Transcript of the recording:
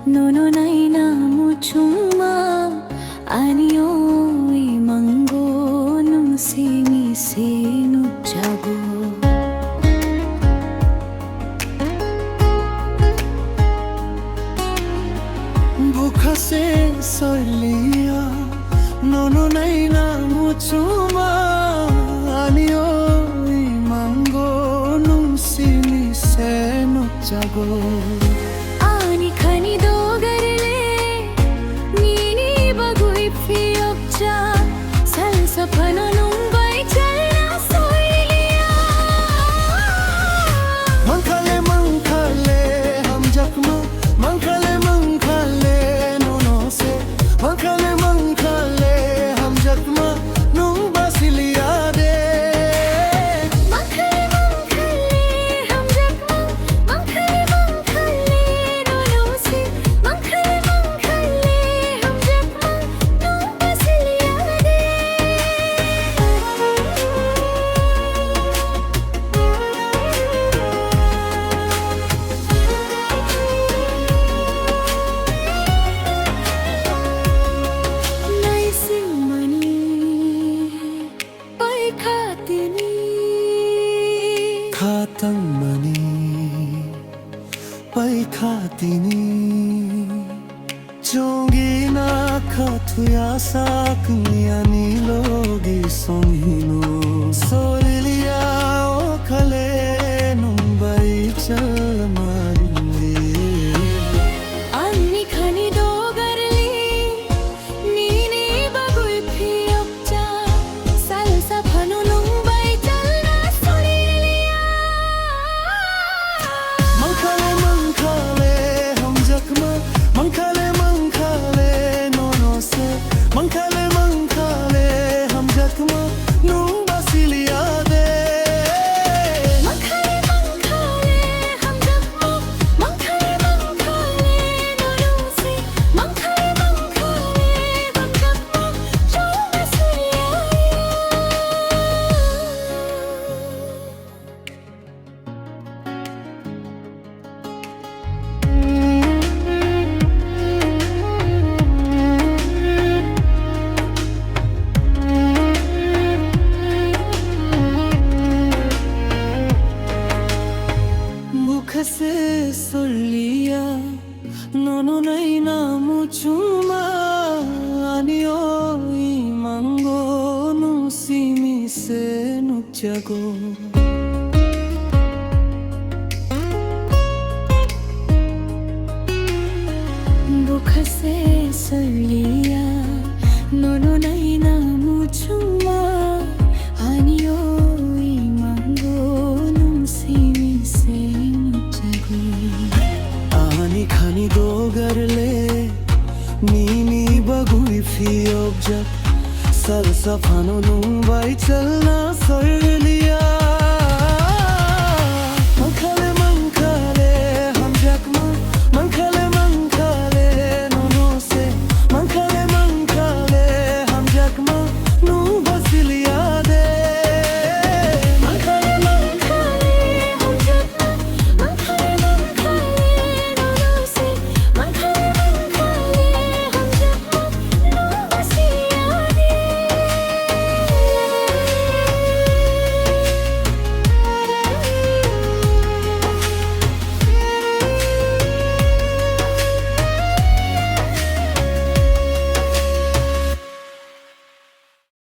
Nononay na muchuma Anio imango nung sinisinu jago भूखा से सलिया nononay na muchuma Anio imango nung sinisinu jago Khatang mani pai khatini chongi na khathuya sakniya ni logi songhino solilia o khale numbai chal maringe anni khani dogarli nini bagui phiyopcha salsa phanu numbai chalna solilia mankhale hum jakma mankhale nono se mankhale hum jakma num basilia de mankhale hum jakma mankhale nono se mankhale hum jakma chal basilia se solia nononay na muchuma anio imango nung sinisinu jago भूखा से सलिया nononay na muchuma anio imango nung sinisinu jago ani khani dogarle nini bagui fiobja salsa phano nung bai chalna solilia